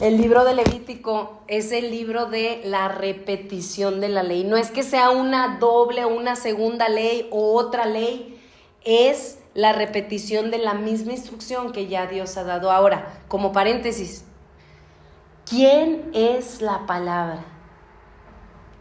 El libro de Levítico es el libro de la repetición de la ley. No es que sea una doble o una segunda ley o otra ley, es la repetición de la misma instrucción que ya Dios ha dado. Ahora, como paréntesis, ¿quién es la palabra?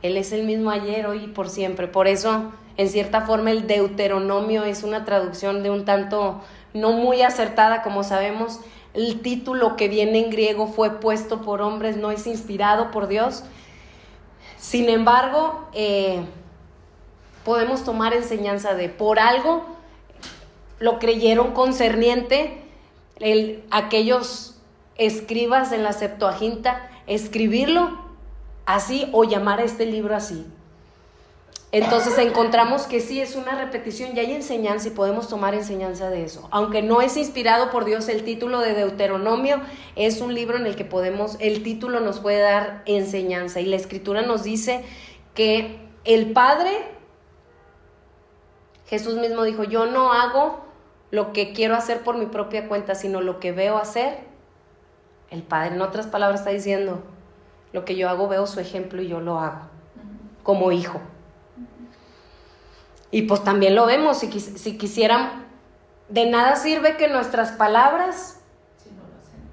Él es el mismo ayer, hoy y por siempre. Por eso, en cierta forma, el Deuteronomio es una traducción de un tanto no muy acertada, como sabemos. El título que viene en griego fue puesto por hombres, no es inspirado por Dios. Sin embargo, podemos tomar enseñanza de por algo lo creyeron concerniente aquellos escribas en la Septuaginta, escribirlo así o llamar a este libro así. Entonces encontramos que sí es una repetición y hay enseñanza y podemos tomar enseñanza de eso. Aunque no es inspirado por Dios, el título de Deuteronomio es un libro en el que el título nos puede dar enseñanza. Y la Escritura nos dice que el Padre, Jesús mismo dijo, yo no hago lo que quiero hacer por mi propia cuenta, sino lo que veo hacer el Padre. En otras palabras está diciendo, lo que yo hago veo su ejemplo y yo lo hago como hijo. Y pues también lo vemos, si quisieran, de nada sirve que nuestras palabras,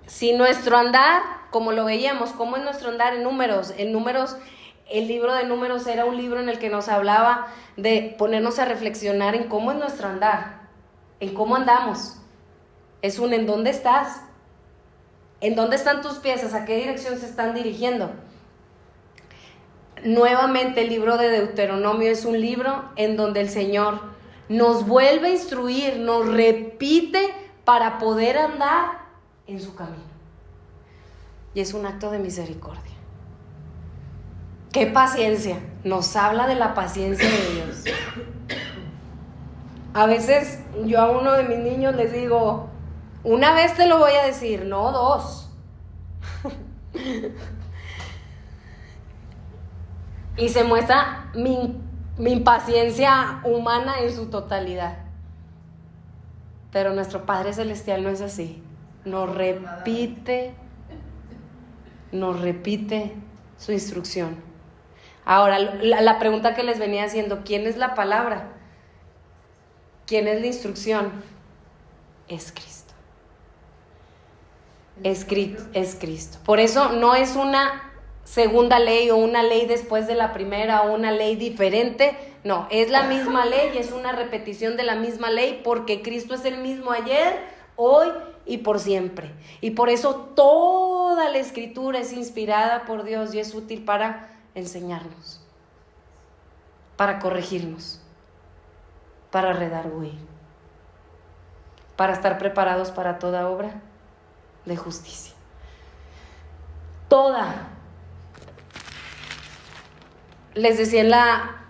si nuestro andar, como lo veíamos, ¿cómo es nuestro andar en Números? En Números, el libro de Números era un libro en el que nos hablaba de ponernos a reflexionar en cómo es nuestro andar, en cómo andamos. Es un ¿en dónde estás? ¿En dónde están tus pies? ¿A qué dirección se están dirigiendo? Nuevamente el libro de Deuteronomio es un libro en donde el Señor nos vuelve a instruir, nos repite para poder andar en su camino. Y es un acto de misericordia. ¡Qué paciencia! Nos habla de la paciencia de Dios. A veces yo a uno de mis niños les digo, una vez te lo voy a decir, no dos. Y se muestra mi impaciencia humana en su totalidad. Pero nuestro Padre Celestial no es así. Nos repite su instrucción. Ahora, la pregunta que les venía haciendo, ¿quién es la palabra? ¿Quién es la instrucción? Es Cristo. Es Cristo. Por eso no es una segunda ley o una ley después de la primera o una ley diferente. No, es la misma ley, es una repetición de la misma ley porque Cristo es el mismo ayer, hoy y por siempre. Y por eso toda la Escritura es inspirada por Dios y es útil para enseñarnos, para corregirnos, para redarguir, para estar preparados para toda obra de justicia. Toda. Les decía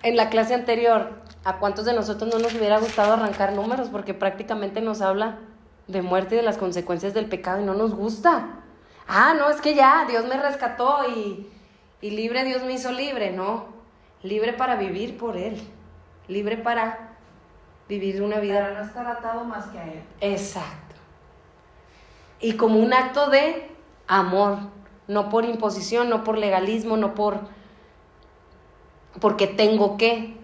en la clase anterior, ¿a cuántos de nosotros no nos hubiera gustado arrancar Números? Porque prácticamente nos habla de muerte y de las consecuencias del pecado y no nos gusta. No, es que ya, Dios me rescató y libre Dios me hizo libre. No, libre para vivir por Él, libre para vivir una vida. Para no estar atado más que a Él. Exacto. Y como un acto de amor, no por imposición, no por legalismo, no porque tengo que.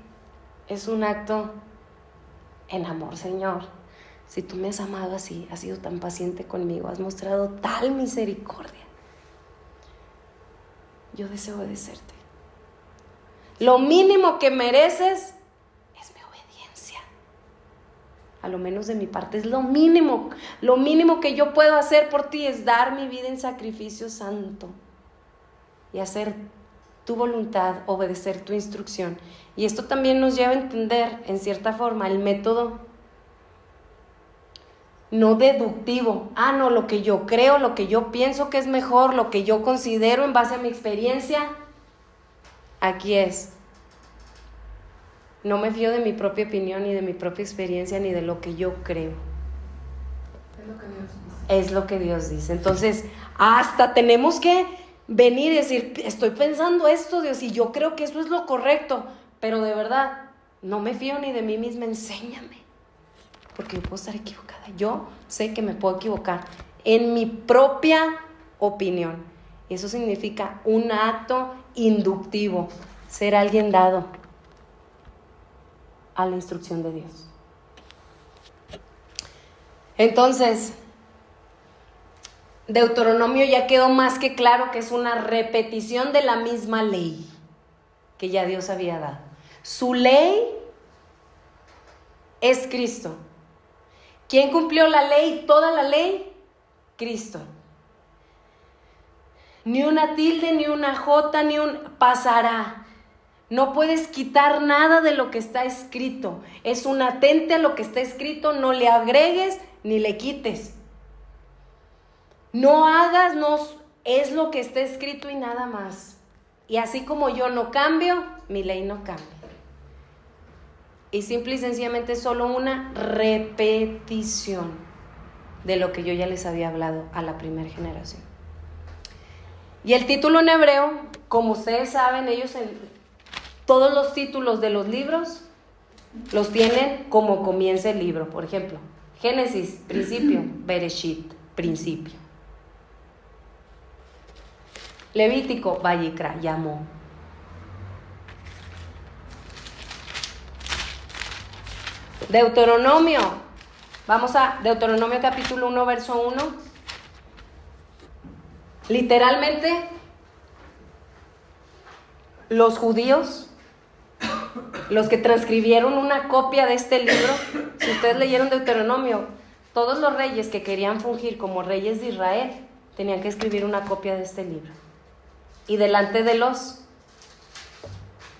Es un acto en amor, Señor. Si tú me has amado así, has sido tan paciente conmigo, has mostrado tal misericordia, yo deseo obedecerte. Lo mínimo que mereces es mi obediencia. A lo menos de mi parte, es lo mínimo. Lo mínimo que yo puedo hacer por ti es dar mi vida en sacrificio santo y hacer tu voluntad, obedecer tu instrucción. Y esto también nos lleva a entender, en cierta forma, el método no deductivo. No, lo que yo creo, lo que yo pienso que es mejor, lo que yo considero en base a mi experiencia. Aquí es. No me fío de mi propia opinión, ni de mi propia experiencia, ni de lo que yo creo. Es lo que Dios dice. Es lo que Dios dice. Entonces, hasta tenemos que venir y decir, estoy pensando esto, Dios, y yo creo que eso es lo correcto, pero de verdad, no me fío ni de mí misma, enséñame, porque yo puedo estar equivocada. Yo sé que me puedo equivocar en mi propia opinión, Y eso significa un acto inductivo, ser alguien dado a la instrucción de Dios. Entonces, Deuteronomio ya quedó más que claro que es una repetición de la misma ley que ya Dios había dado. Su ley es Cristo. ¿Quién cumplió la ley, toda la ley? Cristo. Ni una tilde, ni una jota, ni un pasará. No puedes quitar nada de lo que está escrito. Es un atente a lo que está escrito, no le agregues ni le quites. No hagas, no, es lo que está escrito y nada más. Y así como yo no cambio, mi ley no cambia. Y simple y sencillamente es solo una repetición de lo que yo ya les había hablado a la primera generación. Y el título en hebreo, como ustedes saben, ellos todos los títulos de los libros los tienen como comienza el libro. Por ejemplo, Génesis, principio, Bereshit, principio. Levítico, Vayikra, llamó. Deuteronomio, vamos a Deuteronomio capítulo 1, verso 1. Literalmente, los judíos, los que transcribieron una copia de este libro, si ustedes leyeron Deuteronomio, todos los reyes que querían fungir como reyes de Israel tenían que escribir una copia de este libro. Y delante de los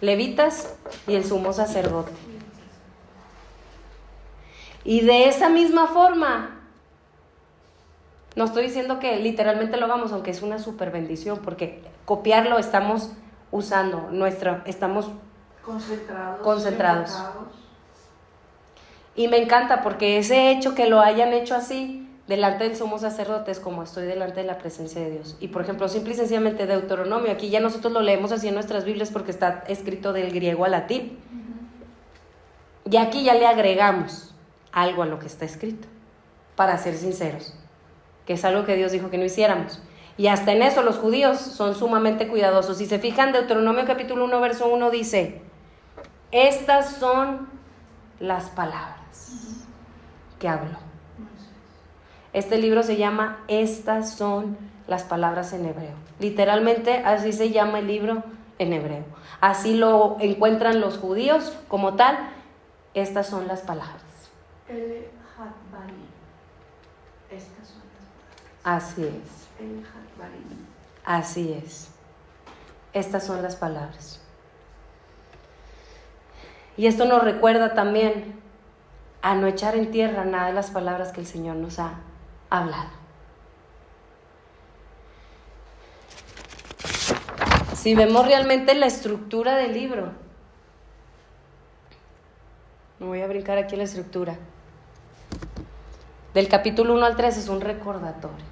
levitas y el sumo sacerdote. Y de esa misma forma, no estoy diciendo que literalmente lo hagamos, aunque es una super bendición, porque copiarlo estamos usando estamos concentrados. Y me encanta porque ese hecho que lo hayan hecho así, delante del sumo sacerdote, es como estoy delante de la presencia de Dios. Y por ejemplo, simple y sencillamente Deuteronomio, aquí ya nosotros lo leemos así en nuestras Biblias porque está escrito del griego al latín. Y aquí ya le agregamos algo a lo que está escrito, para ser sinceros, que es algo que Dios dijo que no hiciéramos. Y hasta en eso los judíos son sumamente cuidadosos. Si se fijan, Deuteronomio capítulo 1, verso 1 dice: estas son las palabras que habló. Este libro se llama Estas son las palabras en hebreo. Literalmente así se llama el libro en hebreo. Así lo encuentran los judíos como tal. Estas son las palabras. El Hatbarim. Estas son las palabras. Así es. El Hatbarim. Así es. Estas son las palabras. Y esto nos recuerda también a no echar en tierra nada de las palabras que el Señor nos ha hablado. Si vemos realmente la estructura del libro, me voy a brincar aquí la estructura. Del capítulo 1 al 3 es un recordatorio.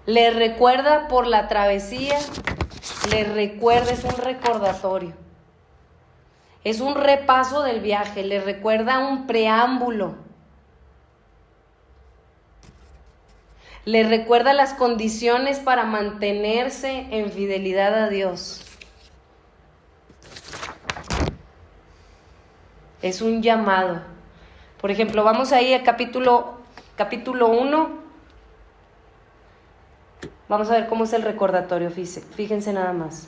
Le recuerda por la travesía, le recuerda, es un recordatorio. Es un repaso del viaje, le recuerda un preámbulo. Le recuerda las condiciones para mantenerse en fidelidad a Dios. Es un llamado. Por ejemplo, vamos ahí al capítulo 1. Vamos a ver cómo es el recordatorio, fíjense nada más.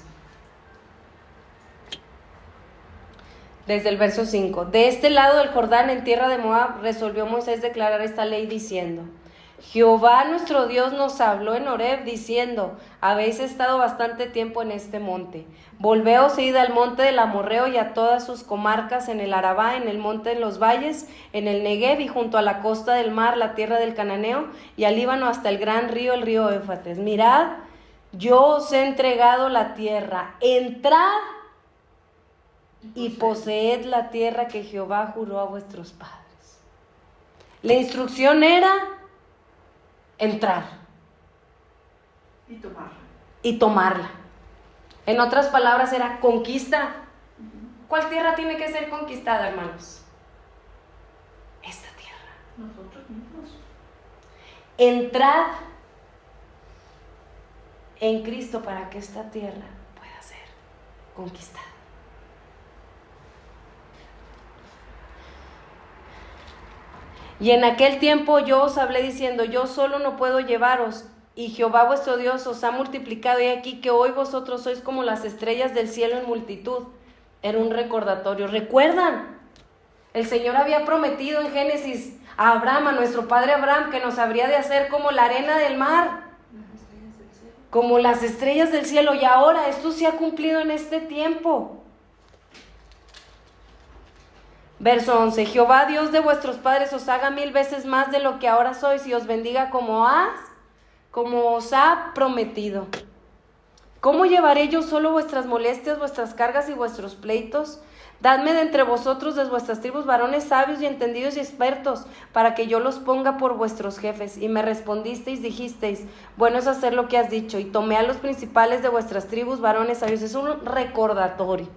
Desde el verso 5. De este lado del Jordán, en tierra de Moab, resolvió Moisés declarar esta ley diciendo: Jehová nuestro Dios nos habló en Horeb diciendo: habéis estado bastante tiempo en este monte. Volveos e id al monte del Amorreo y a todas sus comarcas, en el Arabá, en el monte de los valles, en el Negev y junto a la costa del mar, la tierra del Cananeo, y al Líbano hasta el gran río, el río Éufrates. Mirad, yo os he entregado la tierra. Entrad y poseed la tierra que Jehová juró a vuestros padres. La instrucción era entrar y tomarla. En otras palabras, era conquista. ¿Cuál tierra tiene que ser conquistada, hermanos? Esta tierra. Nosotros mismos. Entrad en Cristo para que esta tierra pueda ser conquistada. Y en aquel tiempo yo os hablé diciendo, yo solo no puedo llevaros, y Jehová vuestro Dios os ha multiplicado, y aquí que hoy vosotros sois como las estrellas del cielo en multitud. Era un recordatorio. ¿Recuerdan? El Señor había prometido en Génesis a Abraham, a nuestro padre Abraham, que nos habría de hacer como la arena del mar, como las estrellas del cielo, y ahora esto se ha cumplido en este tiempo. Verso 11, Jehová Dios de vuestros padres os haga 1000 veces más de lo que ahora sois y os bendiga como os ha prometido. ¿Cómo llevaré yo solo vuestras molestias, vuestras cargas y vuestros pleitos? Dadme de entre vosotros, de vuestras tribus, varones sabios y entendidos y expertos, para que yo los ponga por vuestros jefes. Y me respondisteis, dijisteis, bueno es hacer lo que has dicho. Y tomé a los principales de vuestras tribus, varones sabios. Es un recordatorio.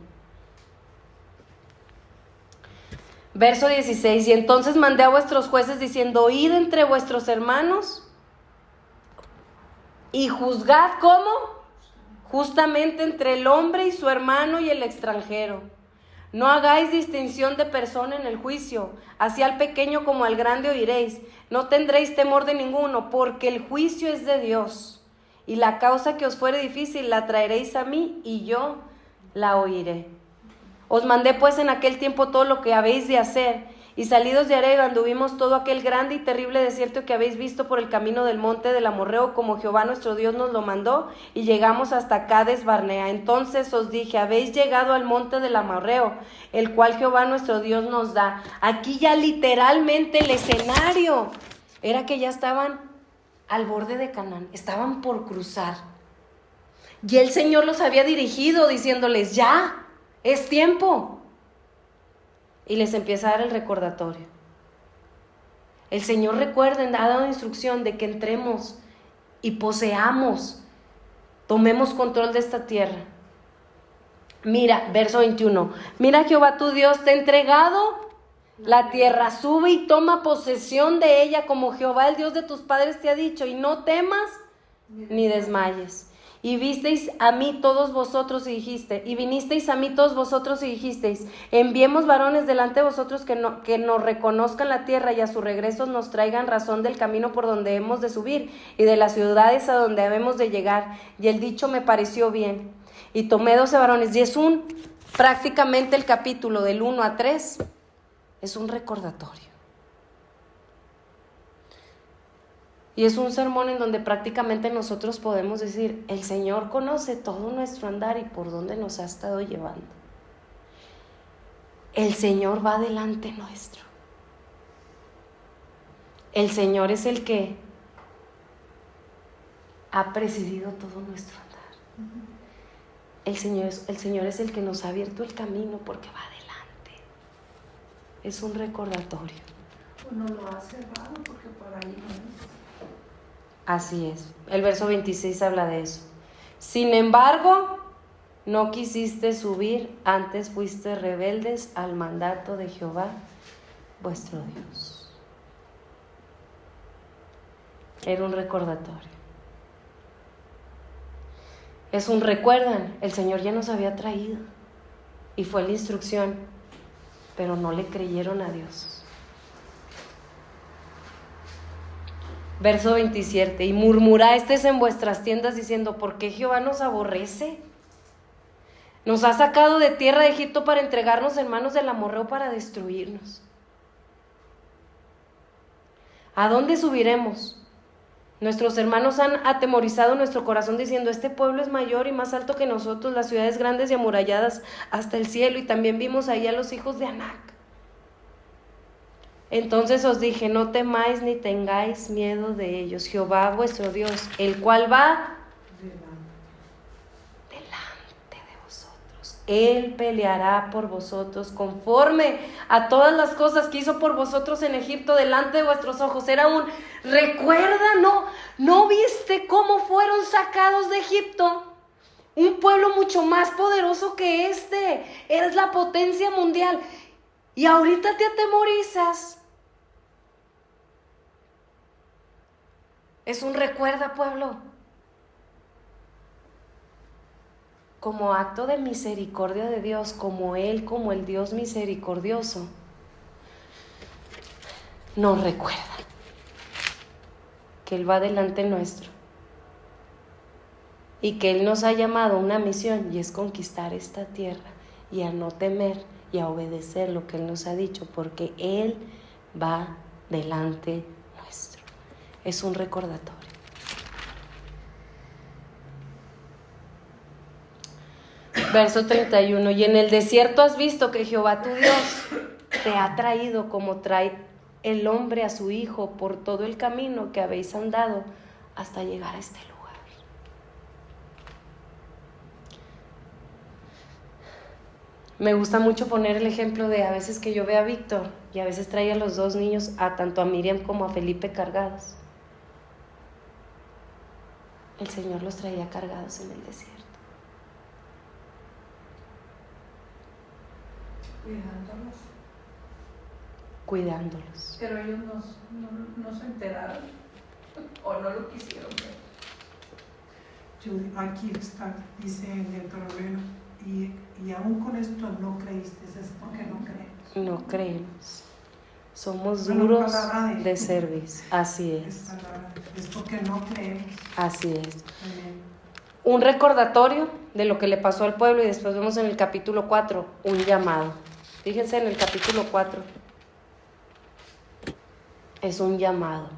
Verso 16, y entonces mandé a vuestros jueces diciendo, id entre vuestros hermanos y juzgad, ¿cómo? Justamente entre el hombre y su hermano y el extranjero. No hagáis distinción de persona en el juicio, así al pequeño como al grande oiréis. No tendréis temor de ninguno, porque el juicio es de Dios. Y la causa que os fuere difícil la traeréis a mí, y yo la oiré. Os mandé pues en aquel tiempo todo lo que habéis de hacer, y salidos de Areba anduvimos todo aquel grande y terrible desierto que habéis visto por el camino del monte del Amorreo, como Jehová nuestro Dios nos lo mandó, y llegamos hasta Cades Barnea. Entonces os dije, habéis llegado al monte del Amorreo, el cual Jehová nuestro Dios nos da. Aquí ya literalmente el escenario era que ya estaban al borde de Canaán, estaban por cruzar. Y el Señor los había dirigido diciéndoles, ya, es tiempo. Y les empieza a dar el recordatorio. El Señor, recuerden, ha dado instrucción de que entremos y poseamos, tomemos control de esta tierra. Mira, verso 21. Mira, Jehová tu Dios te ha entregado la tierra, sube y toma posesión de ella como Jehová el Dios de tus padres te ha dicho, y no temas ni desmayes. Y visteis a mí todos vosotros y vinisteis a mí todos vosotros y dijisteis, enviemos varones delante de vosotros que nos reconozcan la tierra y a su regreso nos traigan razón del camino por donde hemos de subir y de las ciudades a donde habemos de llegar. Y el dicho me pareció bien. Y tomé 12 varones, y es prácticamente el capítulo del 1 a 3, es un recordatorio. Y es un sermón en donde prácticamente nosotros podemos decir, el Señor conoce todo nuestro andar y por dónde nos ha estado llevando. El Señor va delante nuestro. El Señor es el que ha presidido todo nuestro andar. El Señor es el que nos ha abierto el camino porque va adelante. Es un recordatorio. Uno lo ha cerrado porque por ahí no es. Así es. El verso 26 habla de eso. Sin embargo, no quisiste subir, antes fuiste rebeldes al mandato de Jehová, vuestro Dios. Era un recordatorio. Es un recuerdan, el Señor ya nos había traído y fue la instrucción, pero no le creyeron a Dios. Verso 27, y murmurasteis en vuestras tiendas diciendo, ¿por qué Jehová nos aborrece? Nos ha sacado de tierra de Egipto para entregarnos en manos del amorreo para destruirnos. ¿A dónde subiremos? Nuestros hermanos han atemorizado nuestro corazón diciendo, este pueblo es mayor y más alto que nosotros, las ciudades grandes y amuralladas hasta el cielo, y también vimos ahí a los hijos de Anac. Entonces os dije, no temáis ni tengáis miedo de ellos. Jehová vuestro Dios, el cual va delante de vosotros. Él peleará por vosotros conforme a todas las cosas que hizo por vosotros en Egipto delante de vuestros ojos. Era recuerda, ¿no viste cómo fueron sacados de Egipto? Un pueblo mucho más poderoso que este. Eres la potencia mundial. Y ahorita te atemorizas. Es un recuerda, pueblo. como acto de misericordia de Dios, como Él, como el Dios misericordioso, nos recuerda que Él va delante nuestro y que Él nos ha llamado a una misión, y es conquistar esta tierra y a no temer y a obedecer lo que Él nos ha dicho, porque Él va delante nuestro. Es un recordatorio. Verso 31, y en el desierto has visto que Jehová tu Dios te ha traído como trae el hombre a su hijo por todo el camino que habéis andado hasta llegar a este lugar. Me gusta mucho poner el ejemplo de a veces que yo veo a Víctor y a veces trae a los dos niños, a tanto a Miriam como a Felipe cargados. El Señor los traía cargados en el desierto. Cuidándolos. Pero ellos no se enteraron o no lo quisieron ver. Aquí está, dice en el Deuteronomio, y aún con esto no creíste, es porque no creemos. No creemos. Somos duros de cerviz. Así es. Es porque no creemos. Así es. Amén. Un recordatorio de lo que le pasó al pueblo, y después vemos en el capítulo 4 un llamado. Fíjense en el capítulo 4. Es un llamado.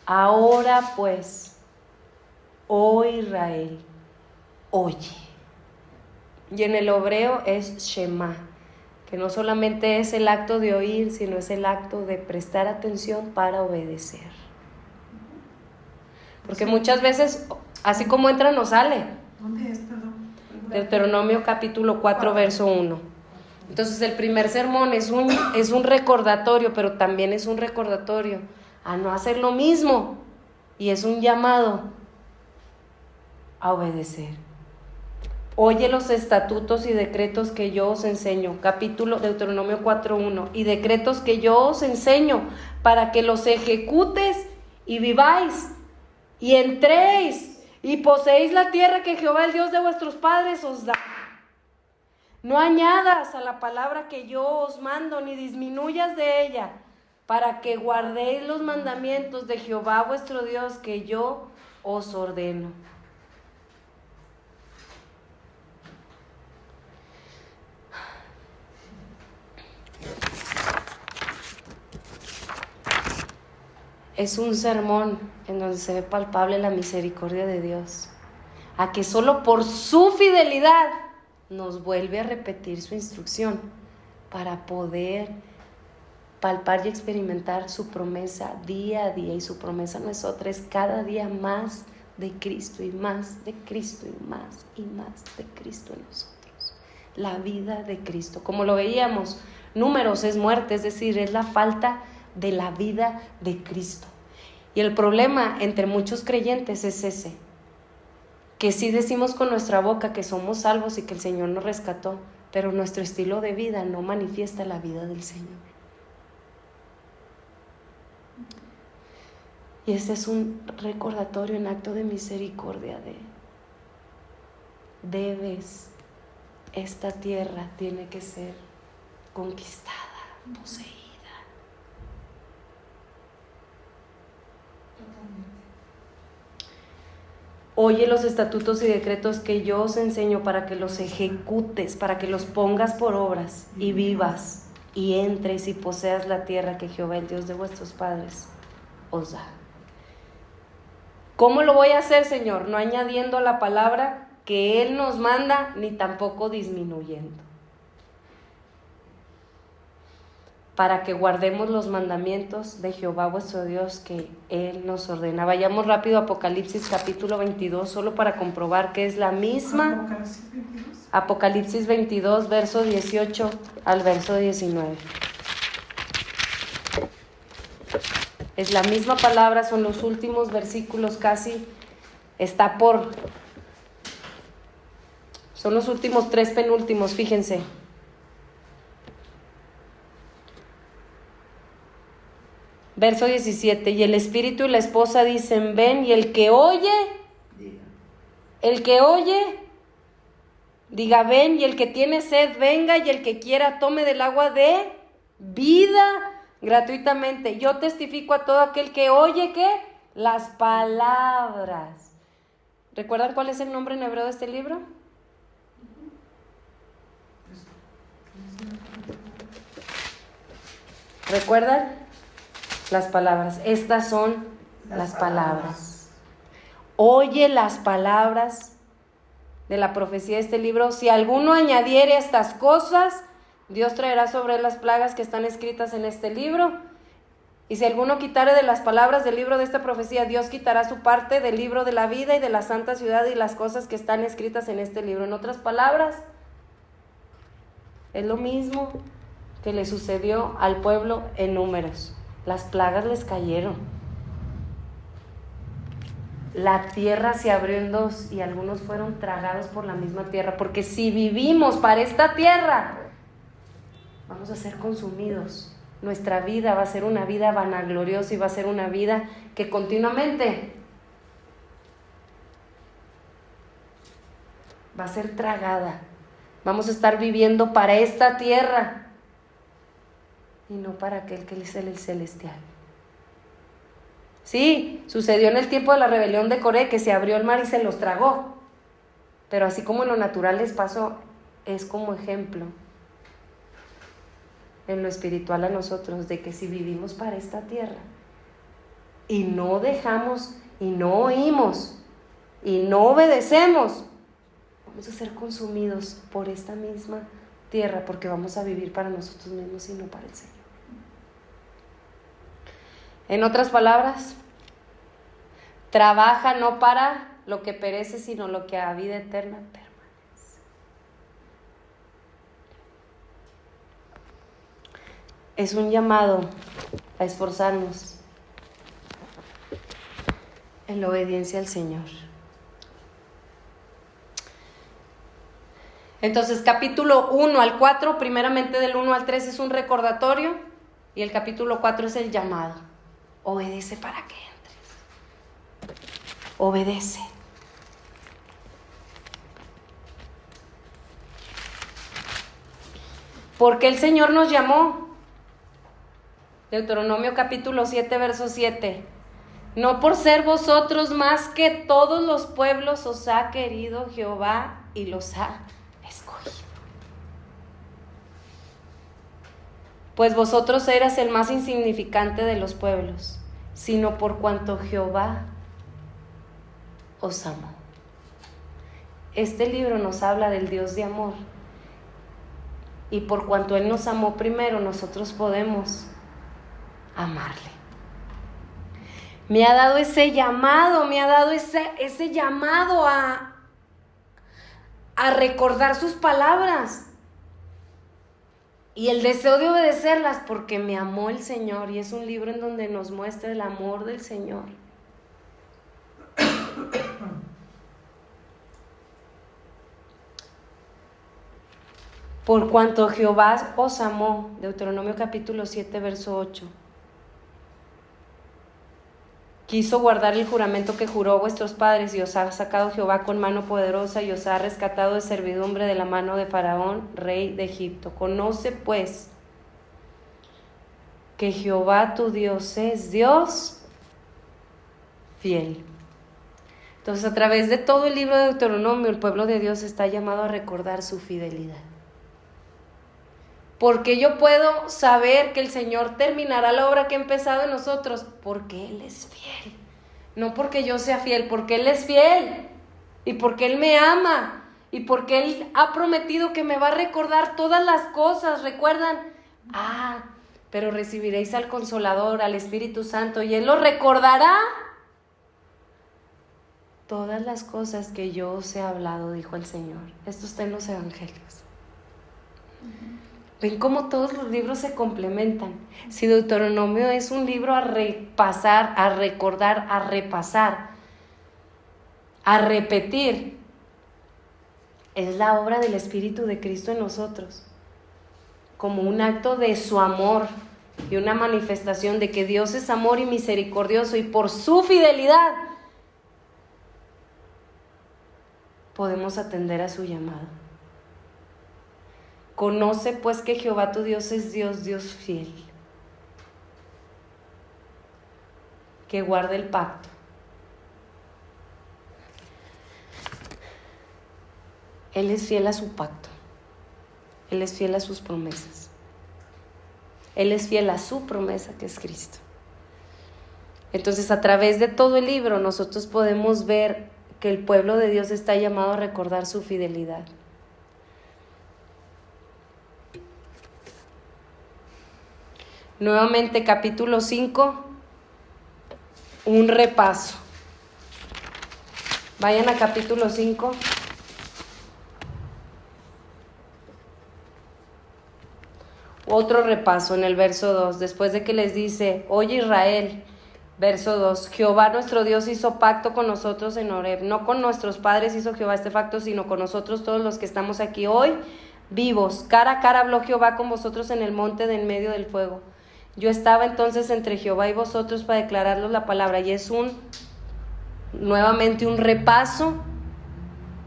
Ahora pues, oh Israel, oye. Y en el hebreo es Shema, que no solamente es el acto de oír, sino es el acto de prestar atención para obedecer. Porque muchas veces, así como entra, no sale. ¿Dónde es, perdón? Deuteronomio capítulo 4, verso 1. Entonces el primer sermón es un recordatorio, pero también es un recordatorio a no hacer lo mismo, y es un llamado a obedecer. Oye los estatutos y decretos que yo os enseño, capítulo Deuteronomio 4:1, y decretos que yo os enseño para que los ejecutes y viváis y entréis y poseéis la tierra que Jehová el Dios de vuestros padres os da. No añadas a la palabra que yo os mando, ni disminuyas de ella, para que guardéis los mandamientos de Jehová vuestro Dios que yo os ordeno. Es un sermón en donde se ve palpable la misericordia de Dios, a que solo por su fidelidad nos vuelve a repetir su instrucción para poder palpar y experimentar su promesa día a día. Y su promesa no es otra, es cada día más de Cristo y más de Cristo y más de Cristo en nosotros. La vida de Cristo, como lo veíamos, números es muerte, es decir, es la falta de la vida de Cristo. Y el problema entre muchos creyentes es ese, que sí decimos con nuestra boca que somos salvos y que el Señor nos rescató, pero nuestro estilo de vida no manifiesta la vida del Señor. Y este es un recordatorio en acto de misericordia de debes, esta tierra tiene que ser conquistada, poseída. Oye los estatutos y decretos que yo os enseño para que los ejecutes, para que los pongas por obras y vivas y entres y poseas la tierra que Jehová, el Dios de vuestros padres, os da. ¿Cómo lo voy a hacer, Señor? No añadiendo a la palabra que Él nos manda, ni tampoco disminuyendo. Para que guardemos los mandamientos de Jehová vuestro Dios que Él nos ordena. Vayamos rápido a Apocalipsis capítulo 22, solo para comprobar que es la misma. Apocalipsis 22, verso 18 al verso 19. Es la misma palabra, son los últimos versículos casi. Son los últimos 3 penúltimos, fíjense. Verso 17, y el espíritu y la esposa dicen, ven, y el que oye, Diga, ven, y el que tiene sed, venga, y el que quiera, tome del agua de vida gratuitamente. Yo testifico a todo aquel que oye, ¿qué? Las palabras. ¿Recuerdan cuál es el nombre en hebreo de este libro? ¿Recuerdan? Las palabras. Estas son las palabras. Oye las palabras de la profecía de este libro. Si alguno añadiere estas cosas, Dios traerá sobre él las plagas que están escritas en este libro. Y si alguno quitare de las palabras del libro de esta profecía, Dios quitará su parte del libro de la vida y de la santa ciudad y las cosas que están escritas en este libro. En otras palabras, es lo mismo que le sucedió al pueblo en Números. Las plagas les cayeron. La tierra se abrió en dos y algunos fueron tragados por la misma tierra. Porque si vivimos para esta tierra, vamos a ser consumidos. Nuestra vida va a ser una vida vanagloriosa y va a ser una vida que continuamente va a ser tragada. Vamos a estar viviendo para esta tierra y no para aquel que es el celestial. Sí, sucedió en el tiempo de la rebelión de Coré, que se abrió el mar y se los tragó. Pero así como en lo natural les pasó, es como ejemplo en lo espiritual a nosotros, de que si vivimos para esta tierra y no dejamos y no oímos y no obedecemos, vamos a ser consumidos por esta misma tierra, porque vamos a vivir para nosotros mismos y no para el Señor. En otras palabras, trabaja no para lo que perece, sino lo que a vida eterna permanece. Es un llamado a esforzarnos en la obediencia al Señor. Entonces, capítulo 1 al 4, primeramente del 1 al 3 es un recordatorio, y el capítulo 4 es el llamado. Obedece para que entres. Obedece. Porque el Señor nos llamó. Deuteronomio capítulo 7, verso 7. No por ser vosotros más que todos los pueblos os ha querido Jehová y los ha escogido. Pues vosotros eras el más insignificante de los pueblos, sino por cuanto Jehová os amó. Este libro nos habla del Dios de amor. Y por cuanto Él nos amó primero, nosotros podemos amarle. Me ha dado ese llamado, ese llamado a recordar sus palabras y el deseo de obedecerlas, porque me amó el Señor, y es un libro en donde nos muestra el amor del Señor. Por cuanto Jehová os amó, Deuteronomio capítulo 7, verso 8. Quiso guardar el juramento que juró a vuestros padres, y os ha sacado Jehová con mano poderosa, y os ha rescatado de servidumbre de la mano de Faraón, rey de Egipto. Conoce pues que Jehová tu Dios es Dios fiel. Entonces, a través de todo el libro de Deuteronomio, el pueblo de Dios está llamado a recordar su fidelidad. Porque yo puedo saber que el Señor terminará la obra que ha empezado en nosotros, porque Él es fiel. No porque yo sea fiel, porque Él es fiel. Y porque Él me ama. Y porque Él ha prometido que me va a recordar todas las cosas. ¿Recuerdan? Pero recibiréis al Consolador, al Espíritu Santo, y Él os recordará todas las cosas que yo os he hablado, dijo el Señor. Esto está en los Evangelios. ¿Ven cómo todos los libros se complementan? Si Deuteronomio es un libro a repasar, a recordar, a repasar, a repetir, es la obra del Espíritu de Cristo en nosotros, como un acto de su amor y una manifestación de que Dios es amor y misericordioso, y por su fidelidad podemos atender a su llamado. Conoce pues que Jehová tu Dios es Dios fiel, que guarda el pacto. Él es fiel a su pacto. Él es fiel a sus promesas. Él es fiel a su promesa, que es Cristo. Entonces, a través de todo el libro, nosotros podemos ver que el pueblo de Dios está llamado a recordar su fidelidad. Nuevamente, capítulo 5, un repaso. Vayan a capítulo 5. Otro repaso en el verso 2, después de que les dice: oye Israel, verso 2, Jehová nuestro Dios hizo pacto con nosotros en Horeb. No con nuestros padres hizo Jehová este pacto, sino con nosotros todos los que estamos aquí hoy vivos. Cara a cara habló Jehová con vosotros en el monte de en medio del fuego. Yo estaba entonces entre Jehová y vosotros para declararos la palabra. Y es nuevamente un repaso,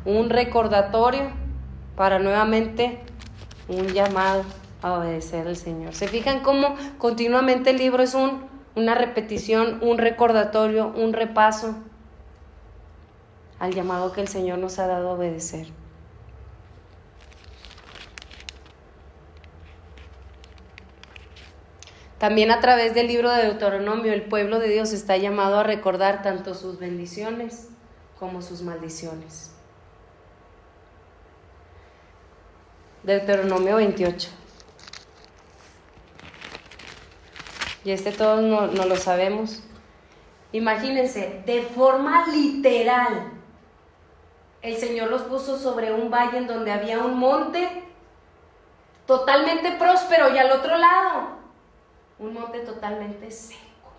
un recordatorio para nuevamente un llamado a obedecer al Señor. ¿Se fijan cómo continuamente el libro es una repetición, un recordatorio, un repaso al llamado que el Señor nos ha dado a obedecer? También a través del libro de Deuteronomio, el pueblo de Dios está llamado a recordar tanto sus bendiciones como sus maldiciones. Deuteronomio 28. Y todos no lo sabemos. Imagínense, de forma literal, el Señor los puso sobre un valle en donde había un monte totalmente próspero y al otro lado un monte totalmente seco.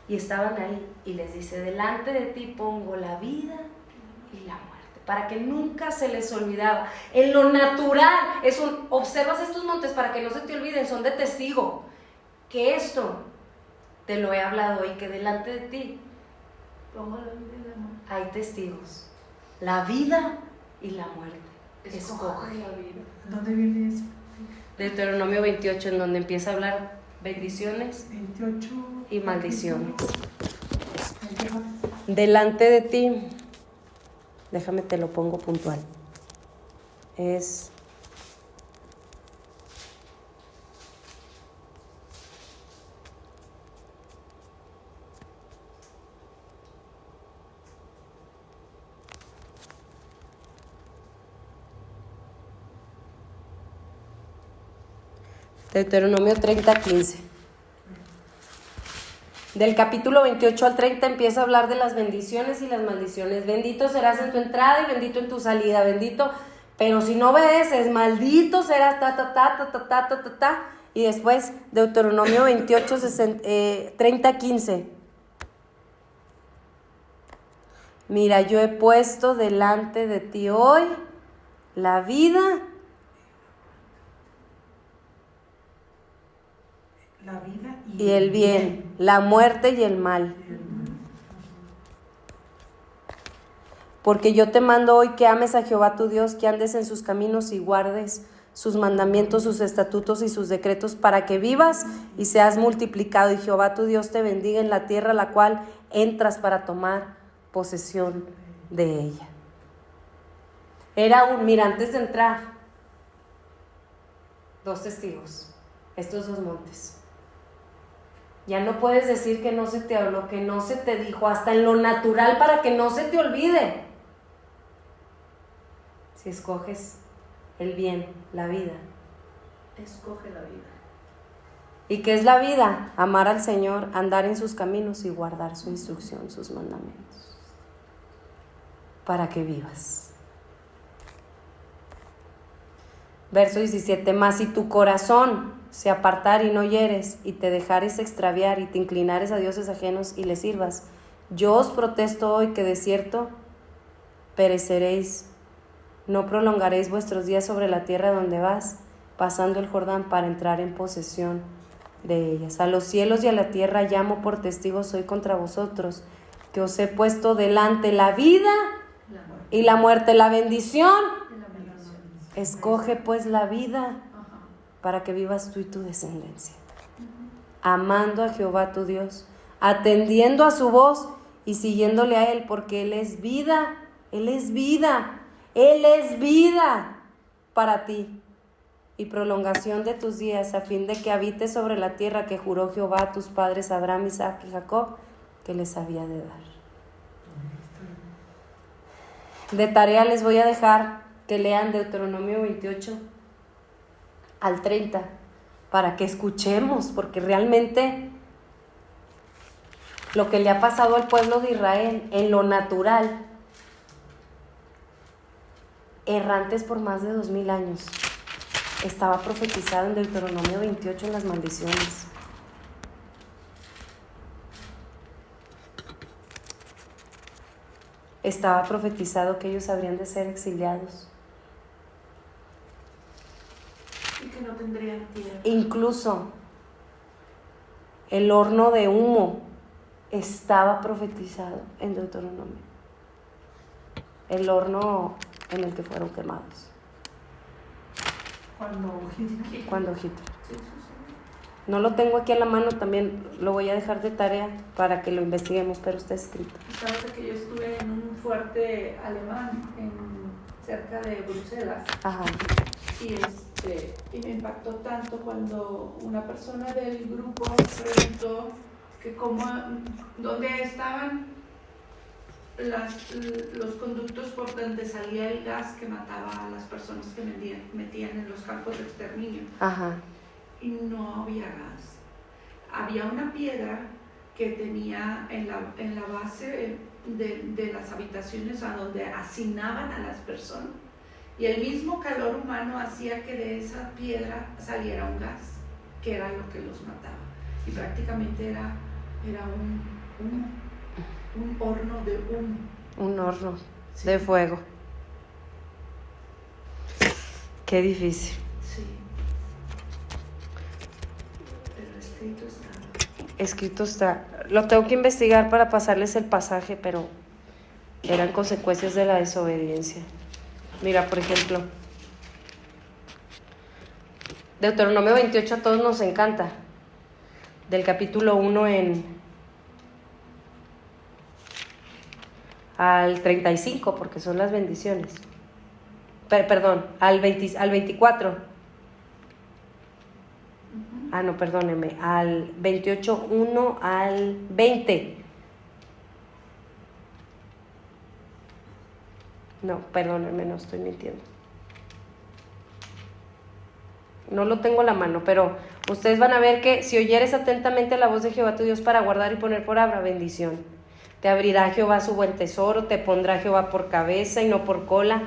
Y estaban ahí y les dice: delante de ti pongo la vida y la muerte, para que nunca se les olvidaba. En lo natural, observas estos montes para que no se te olviden, son de testigo, que esto te lo he hablado y que delante de ti Pongo la vida y la muerte. hay testigos, la vida y la muerte. Escoge. la vida. ¿Dónde viene eso? Deuteronomio 28, en donde empieza a hablar bendiciones 28 y maldiciones. capítulo. Delante de ti, déjame te lo pongo puntual, es Deuteronomio 30:15. Del capítulo 28 al 30 empieza a hablar de las bendiciones y las maldiciones. Bendito serás en tu entrada y bendito en tu salida. Bendito, pero si no obedeces, maldito serás, Y después Deuteronomio 28, 30:15. Mira, yo he puesto delante de ti hoy la vida y el bien, la muerte y el mal. Porque yo te mando hoy que ames a Jehová tu Dios, que andes en sus caminos y guardes sus mandamientos, sus estatutos y sus decretos, para que vivas y seas multiplicado, y Jehová tu Dios te bendiga en la tierra a la cual entras para tomar posesión de ella. Mira, antes de entrar, 2 testigos, estos 2 montes. Ya no puedes decir que no se te habló, que no se te dijo, hasta en lo natural, para que no se te olvide. Si escoges el bien, la vida. Escoge la vida. ¿Y qué es la vida? Amar al Señor, andar en sus caminos y guardar su instrucción, sus mandamientos, para que vivas. Verso 17, mas si tu corazón se apartar y no hieres, y te dejares extraviar, y te inclinares a dioses ajenos y les sirvas, yo os protesto hoy que de cierto pereceréis. No prolongaréis vuestros días sobre la tierra donde vas, pasando el Jordán para entrar en posesión de ellas. A los cielos y a la tierra llamo por testigos hoy contra vosotros, que os he puesto delante la vida y la muerte, la bendición Y la bendición. Escoge pues la vida Ajá. para que vivas tú y tu descendencia, amando a Jehová tu Dios, atendiendo a su voz y siguiéndole a Él, porque Él es vida, Él es vida, Él es vida para ti y prolongación de tus días, a fin de que habites sobre la tierra que juró Jehová a tus padres Abraham, Isaac y Jacob, que les había de dar. De tarea les voy a dejar que lean Deuteronomio 28 al 30 para que escuchemos, porque realmente lo que le ha pasado al pueblo de Israel en lo natural, errantes por más de 2000 años, estaba profetizado en Deuteronomio 28 en las maldiciones. Estaba profetizado que ellos habrían de ser exiliados. Y que no tendrían tierra. Incluso el horno de humo estaba profetizado en Deuteronomio. El horno en el que fueron quemados. Cuando Egipto. Sí. No lo tengo aquí a la mano, también lo voy a dejar de tarea para que lo investiguemos, pero está escrito. Sabes que yo estuve en un fuerte alemán cerca de Bruselas. Ajá. Y me impactó tanto cuando una persona del grupo preguntó que dónde estaban los conductos por donde salía el gas que mataba a las personas que metían en los campos de exterminio. Ajá. Y no había gas. Había una piedra que tenía en la base de las habitaciones a donde hacinaban a las personas, y el mismo calor humano hacía que de esa piedra saliera un gas, que era lo que los mataba. Y prácticamente era un horno de humo. Un horno Sí. de fuego. Qué difícil. Sí. Pero Escrito está. Lo tengo que investigar para pasarles el pasaje, pero eran consecuencias de la desobediencia. Mira, por ejemplo, Deuteronomio 28 a todos nos encanta. Del capítulo 1 al 35, porque son las bendiciones. Perdón, al 24. Ah, no, perdónenme, al 28, 1 al 20. No, perdónenme, no estoy mintiendo. No lo tengo a la mano, pero ustedes van a ver que si oyeres atentamente la voz de Jehová tu Dios para guardar y poner por obra, bendición. Te abrirá Jehová su buen tesoro, te pondrá Jehová por cabeza y no por cola,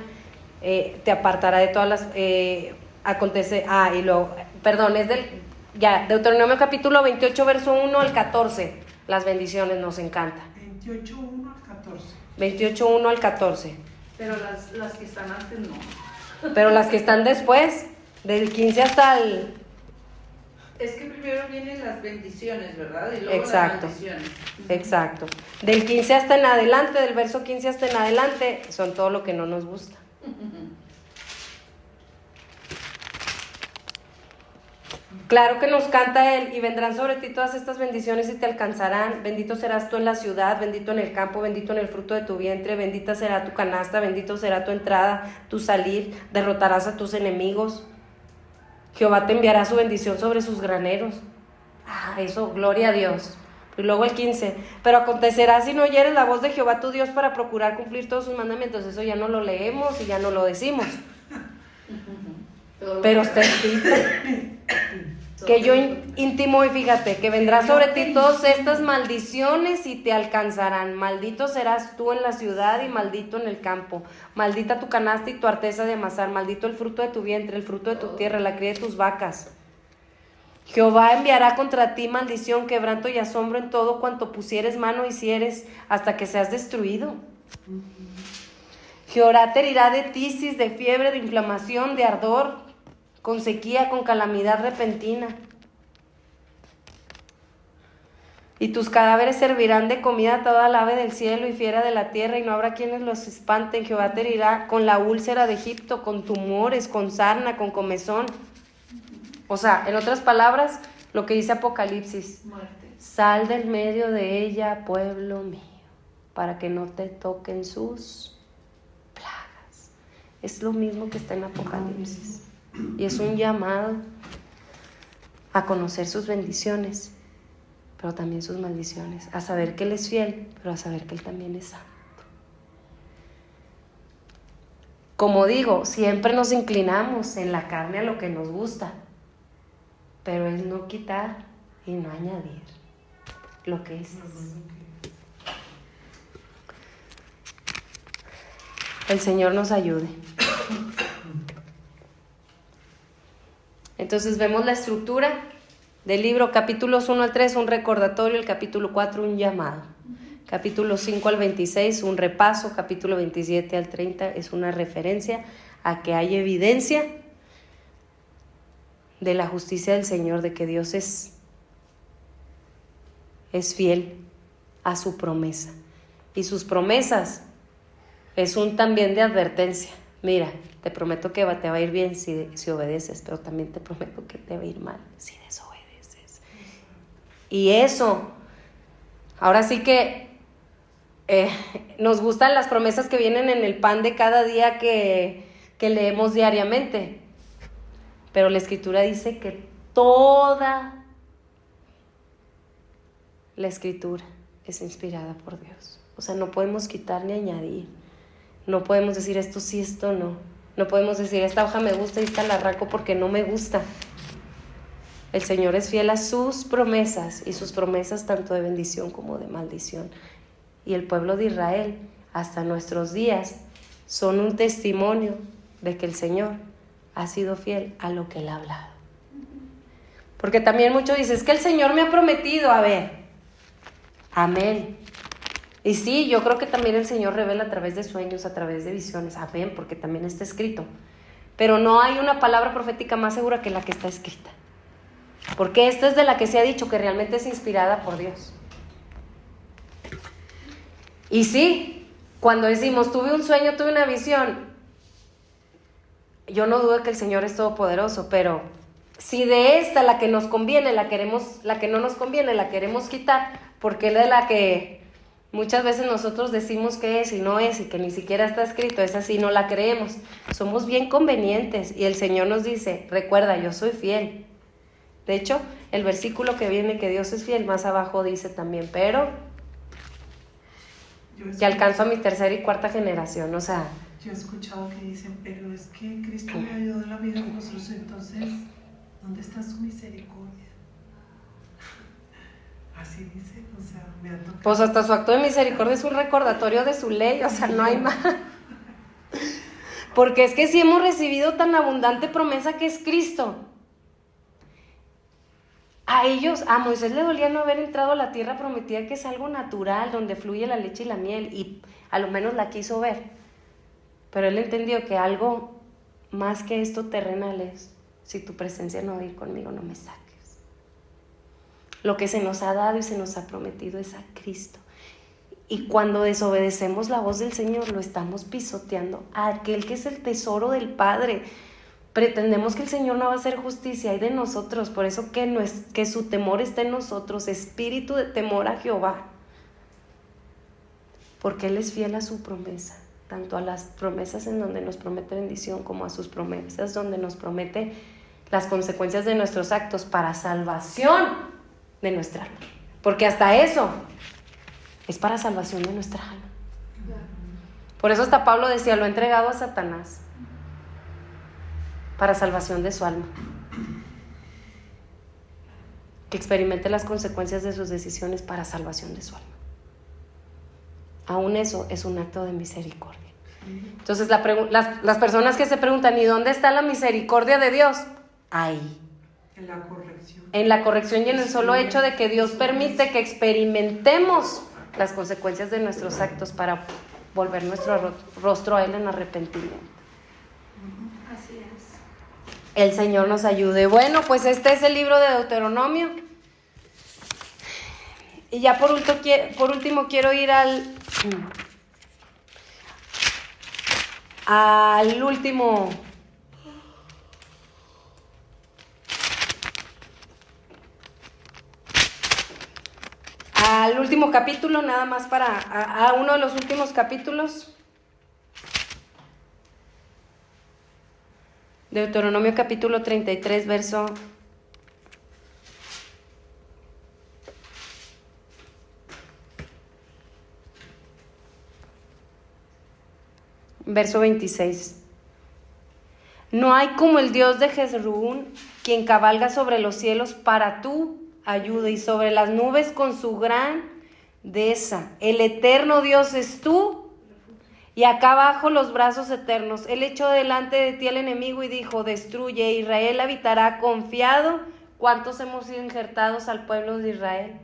te apartará de todas las... y luego, perdón, Deuteronomio capítulo 28, verso 1 al 14, las bendiciones nos encanta. 28, 1 al 14. 28, 1 al 14. Pero las que están antes no. Pero las que están después, del 15 hasta el... Es que primero vienen las bendiciones, ¿verdad? Y luego Exacto. las maldiciones. Exacto. Del 15 hasta en adelante, del verso 15 hasta en adelante, son todo lo que no nos gusta. Claro que nos canta Él, y vendrán sobre ti todas estas bendiciones y te alcanzarán. Bendito serás tú en la ciudad, bendito en el campo, bendito en el fruto de tu vientre, bendita será tu canasta, bendito será tu entrada, tu salir, derrotarás a tus enemigos. Jehová te enviará su bendición sobre sus graneros. Eso, gloria a Dios. Y luego el 15, pero acontecerá si no oyeres la voz de Jehová tu Dios para procurar cumplir todos sus mandamientos. Eso ya no lo leemos y ya no lo decimos. Pero está escrito. Que yo intimo, y fíjate, que vendrá sobre ti todas estas maldiciones y te alcanzarán. Maldito serás tú en la ciudad y maldito en el campo. Maldita tu canasta y tu arteza de amasar. Maldito el fruto de tu vientre, el fruto de tu tierra, la cría de tus vacas. Jehová enviará contra ti maldición, quebranto y asombro en todo cuanto pusieres mano hicieres, hasta que seas destruido. Jehová te herirá de tisis, de fiebre, de inflamación, de ardor, con sequía, con calamidad repentina. Y tus cadáveres servirán de comida a toda el ave del cielo y fiera de la tierra, y no habrá quienes los espanten. Jehová te herirá con la úlcera de Egipto, con tumores, con sarna, con comezón. O sea, en otras palabras, lo que dice Apocalipsis: Muerte. sal del medio de ella, pueblo mío, para que no te toquen sus plagas. Es lo mismo que está en Apocalipsis. Y es un llamado a conocer sus bendiciones, pero también sus maldiciones, a saber que Él es fiel, pero a saber que Él también es santo. Como digo, siempre nos inclinamos en la carne a lo que nos gusta, pero es no quitar y no añadir lo que es. El Señor nos ayude. Entonces vemos la estructura del libro, capítulos 1 al 3, un recordatorio, el capítulo 4, un llamado. Capítulo 5 al 26, un repaso, capítulo 27 al 30 es una referencia a que hay evidencia de la justicia del Señor, de que Dios es fiel a su promesa. Y sus promesas es un también de advertencia. Mira, te prometo que te va a ir bien si obedeces, pero también te prometo que te va a ir mal si desobedeces. Y eso, ahora sí que nos gustan las promesas que vienen en el pan de cada día que leemos diariamente. Pero la Escritura dice que toda la Escritura es inspirada por Dios. O sea, no podemos quitar ni añadir. No podemos decir esto sí, esto no. No podemos decir esta hoja me gusta y esta la arranco porque no me gusta. El Señor es fiel a sus promesas, y sus promesas tanto de bendición como de maldición. Y el pueblo de Israel, hasta nuestros días, son un testimonio de que el Señor ha sido fiel a lo que Él ha hablado. Porque también muchos dicen, es que el Señor me ha prometido. A ver, amén. Y sí, yo creo que también el Señor revela a través de sueños, a través de visiones, amén, porque también está escrito. Pero no hay una palabra profética más segura que la que está escrita. Porque esta es de la que se ha dicho que realmente es inspirada por Dios. Y sí, cuando decimos, tuve un sueño, tuve una visión, yo no dudo que el Señor es todopoderoso, pero si de esta, la que nos conviene, la que no nos conviene, la queremos quitar, porque es de la que muchas veces nosotros decimos que es y no es, y que ni siquiera está escrito, es así, no la creemos. Somos bien convenientes, y el Señor nos dice, recuerda, yo soy fiel. De hecho, el versículo que viene, que Dios es fiel, más abajo dice también, pero que alcanzo a mi tercera y cuarta generación, o sea. Yo he escuchado que dicen, pero es que Cristo me ayudó en la vida a nosotros, entonces, ¿dónde está su misericordia? Así dice, o sea, me ha tocado. Pues hasta su acto de misericordia es un recordatorio de su ley, o sea, no hay más. Porque es que si hemos recibido tan abundante promesa que es Cristo. A ellos, a Moisés le dolía no haber entrado a la tierra prometida, que es algo natural, donde fluye la leche y la miel, y a lo menos la quiso ver. Pero él entendió que algo más que esto terrenal es, si tu presencia no va a ir conmigo, no me saques. Lo que se nos ha dado y se nos ha prometido es a Cristo. Y cuando desobedecemos la voz del Señor, lo estamos pisoteando a aquel que es el tesoro del Padre. Pretendemos que el Señor no va a hacer justicia, hay de nosotros, por eso que su temor está en nosotros, espíritu de temor a Jehová. Porque Él es fiel a su promesa, tanto a las promesas en donde nos promete bendición, como a sus promesas donde nos promete las consecuencias de nuestros actos para salvación de nuestra alma. Porque hasta eso es para salvación de nuestra alma. Por eso hasta Pablo decía, lo he entregado a Satanás para salvación de su alma, que experimente las consecuencias de sus decisiones para salvación de su alma. Aún eso es un acto de misericordia. Entonces las personas que se preguntan, ¿y dónde está la misericordia de Dios? Ahí, en la corrección. En la corrección y en el solo hecho de que Dios permite que experimentemos las consecuencias de nuestros actos para volver nuestro rostro a Él en arrepentimiento. Así es. El Señor nos ayude. Bueno, pues este es el libro de Deuteronomio. Y ya por último quiero ir al último capítulo, nada más a uno de los últimos capítulos. Deuteronomio capítulo 33, verso 26. No hay como el Dios de Jezreel, quien cabalga sobre los cielos para tu ayuda y sobre las nubes con su grandeza. El eterno Dios es tú. Y acá abajo los brazos eternos. Él echó delante de ti al enemigo y dijo, destruye, Israel habitará confiado. ¿Cuántos hemos sido injertados al pueblo de Israel?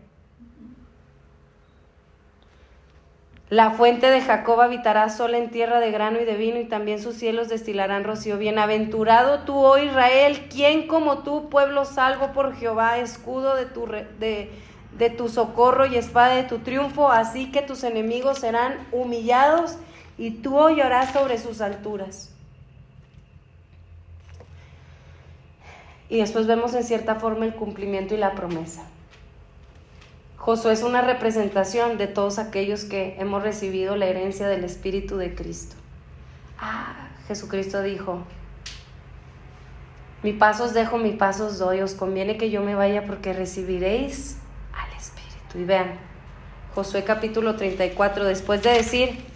La fuente de Jacob habitará sola en tierra de grano y de vino, y también sus cielos destilarán rocío. Bienaventurado tú, oh Israel, ¿quién como tú, pueblo salvo por Jehová, escudo de tu socorro y espada de tu triunfo? Así que tus enemigos serán humillados y tú hollarás sobre sus alturas. Y después vemos en cierta forma el cumplimiento y la promesa. Josué es una representación de todos aquellos que hemos recibido la herencia del Espíritu de Cristo. Jesucristo dijo, mi paz os dejo, mi paz os doy, os conviene que yo me vaya porque recibiréis al Espíritu. Y vean, Josué capítulo 34, después de decir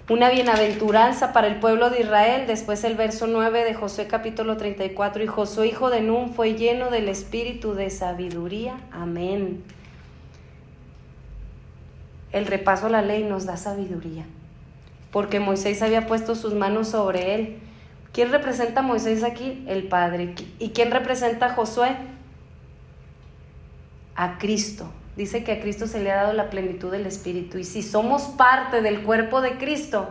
una bienaventuranza para el pueblo de Israel, después el verso 9 de Josué capítulo 34, y Josué hijo de Nun fue lleno del espíritu de sabiduría. Amén. El repaso a la ley nos da sabiduría, porque Moisés había puesto sus manos sobre él. ¿Quién representa a Moisés aquí? El Padre. ¿Y quién representa a Josué? A Cristo. Dice que a Cristo se le ha dado la plenitud del Espíritu. Y si somos parte del cuerpo de Cristo,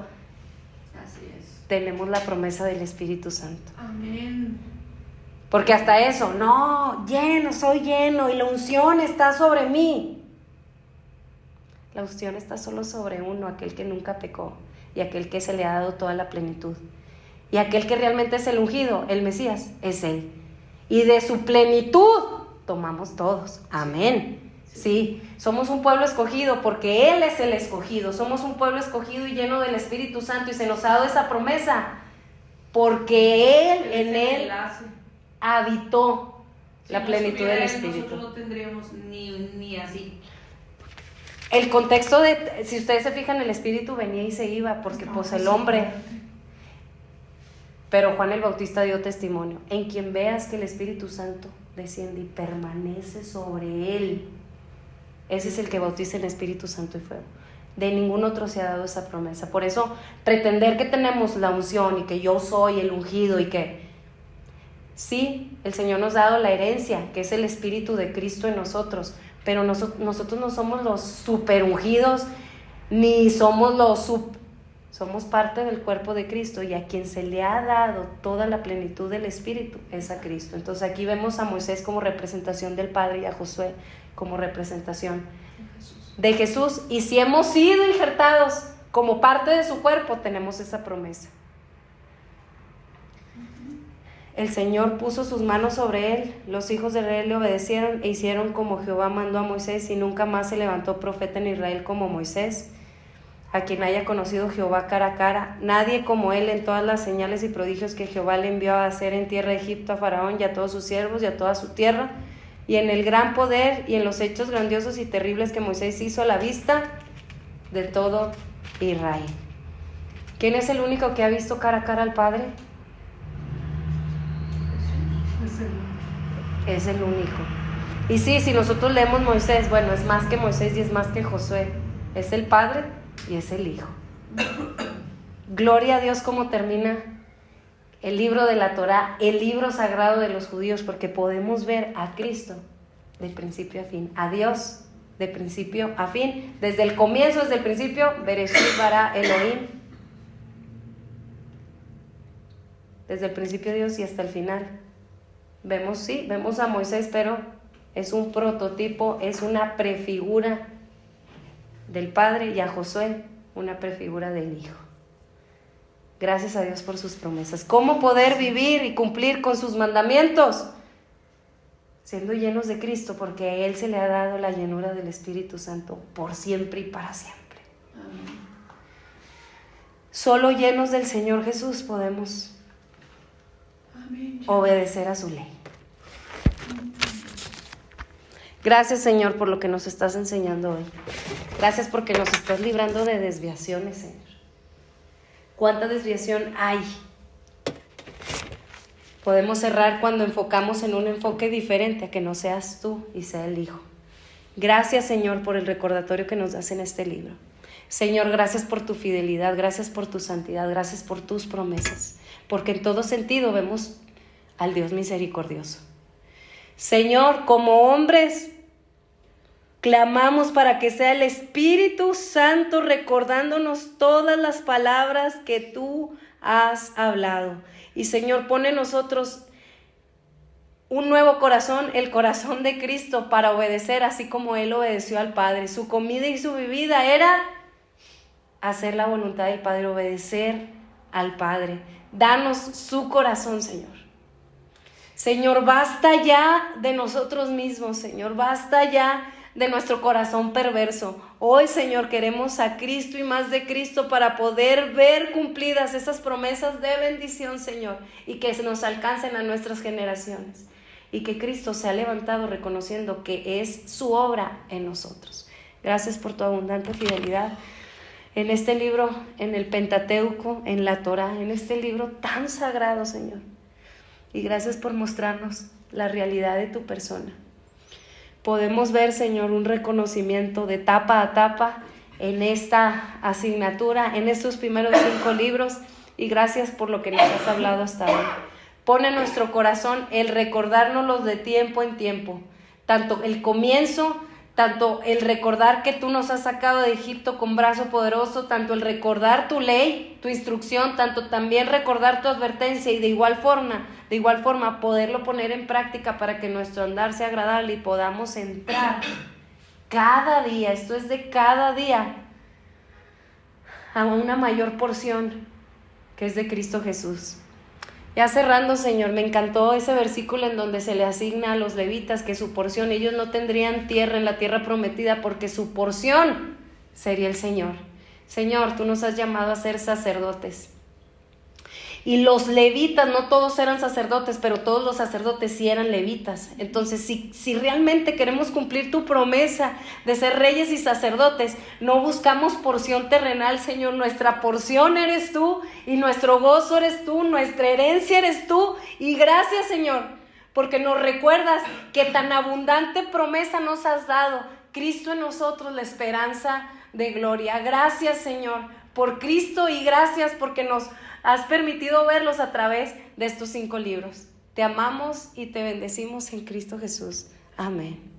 Así es. tenemos la promesa del Espíritu Santo. Amén. Porque hasta eso, no, soy lleno y la unción está sobre mí. La unción está solo sobre uno, aquel que nunca pecó y aquel que se le ha dado toda la plenitud. Y aquel que realmente es el ungido, el Mesías, es Él. Y de su plenitud tomamos todos. Amén. Sí, somos un pueblo escogido porque Él es el escogido. Somos un pueblo escogido y lleno del Espíritu Santo, y se nos ha dado esa promesa porque en Él habitó la plenitud del Espíritu. Nosotros no tendríamos ni así. El contexto si ustedes se fijan, el Espíritu venía y se iba porque pues el hombre. Pero Juan el Bautista dio testimonio: en quien veas que el Espíritu Santo desciende y permanece sobre él, ese es el que bautiza en Espíritu Santo y fuego. De ningún otro se ha dado esa promesa. Por eso, pretender que tenemos la unción y que yo soy el ungido y que... Sí, el Señor nos ha dado la herencia, que es el Espíritu de Cristo en nosotros, pero nosotros no somos los super ungidos, ni somos somos parte del cuerpo de Cristo, y a quien se le ha dado toda la plenitud del Espíritu es a Cristo. Entonces aquí vemos a Moisés como representación del Padre y a Josué como representación de Jesús. Y si hemos sido injertados como parte de su cuerpo, tenemos esa promesa. El Señor puso sus manos sobre él, los hijos de Israel le obedecieron e hicieron como Jehová mandó a Moisés, y nunca más se levantó profeta en Israel como Moisés, a quien haya conocido Jehová cara a cara, nadie como él en todas las señales y prodigios que Jehová le envió a hacer en tierra de Egipto a Faraón y a todos sus siervos y a toda su tierra, y en el gran poder y en los hechos grandiosos y terribles que Moisés hizo a la vista de todo Israel. ¿Quién es el único que ha visto cara a cara al Padre? Es el único. Y sí, si nosotros leemos Moisés, bueno, es más que Moisés y es más que Josué. Es el Padre y es el Hijo. Gloria a Dios cómo termina el libro de la Torá, el libro sagrado de los judíos, porque podemos ver a Cristo de principio a fin, a Dios de principio a fin, desde el comienzo, desde el principio, Bereshit bara Elohim, desde el principio de Dios y hasta el final. Vemos a Moisés, pero es un prototipo, es una prefigura del Padre, y a Josué una prefigura del Hijo. Gracias a Dios por sus promesas. ¿Cómo poder vivir y cumplir con sus mandamientos? Siendo llenos de Cristo, porque a Él se le ha dado la llenura del Espíritu Santo por siempre y para siempre. Amén. Solo llenos del Señor Jesús podemos obedecer a su ley. Gracias, Señor, por lo que nos estás enseñando hoy. Gracias porque nos estás librando de desviaciones, Señor. ¿Cuánta desviación hay? Podemos errar cuando enfocamos en un enfoque diferente, a que no seas tú y sea el Hijo. Gracias, Señor, por el recordatorio que nos das en este libro. Señor, gracias por tu fidelidad, gracias por tu santidad, gracias por tus promesas, porque en todo sentido vemos al Dios misericordioso. Señor, como hombres, clamamos para que sea el Espíritu Santo recordándonos todas las palabras que tú has hablado. Y Señor, pone en nosotros un nuevo corazón, el corazón de Cristo, para obedecer así como Él obedeció al Padre. Su comida y su bebida era hacer la voluntad del Padre, obedecer al Padre. Danos su corazón, Señor. Señor, basta ya de nosotros mismos, Señor, basta ya de nuestro corazón perverso. Hoy, Señor, queremos a Cristo y más de Cristo para poder ver cumplidas esas promesas de bendición, Señor, y que nos alcancen a nuestras generaciones. Y que Cristo se ha levantado reconociendo que es su obra en nosotros. Gracias por tu abundante fidelidad en este libro, en el Pentateuco, en la Torá, en este libro tan sagrado, Señor. Y gracias por mostrarnos la realidad de tu persona. Podemos ver, Señor, un reconocimiento de tapa a tapa en esta asignatura, en estos primeros 5 libros, y gracias por lo que nos has hablado hasta hoy. Pone en nuestro corazón el recordárnoslo de tiempo en tiempo, tanto el comienzo, tanto el recordar que tú nos has sacado de Egipto con brazo poderoso, tanto el recordar tu ley, tu instrucción, tanto también recordar tu advertencia, y de igual forma poderlo poner en práctica para que nuestro andar sea agradable y podamos entrar cada día, esto es de cada día, a una mayor porción que es de Cristo Jesús. Ya cerrando, Señor, me encantó ese versículo en donde se le asigna a los levitas que su porción, ellos no tendrían tierra en la tierra prometida porque su porción sería el Señor. Señor, tú nos has llamado a ser sacerdotes. Y los levitas, no todos eran sacerdotes, pero todos los sacerdotes sí eran levitas. Entonces, si realmente queremos cumplir tu promesa de ser reyes y sacerdotes, no buscamos porción terrenal, Señor. Nuestra porción eres tú y nuestro gozo eres tú, nuestra herencia eres tú. Y gracias, Señor, porque nos recuerdas que tan abundante promesa nos has dado. Cristo en nosotros, la esperanza de gloria. Gracias, Señor, por Cristo, y gracias porque nos has permitido verlos a través de estos 5 libros. Te amamos y te bendecimos en Cristo Jesús. Amén.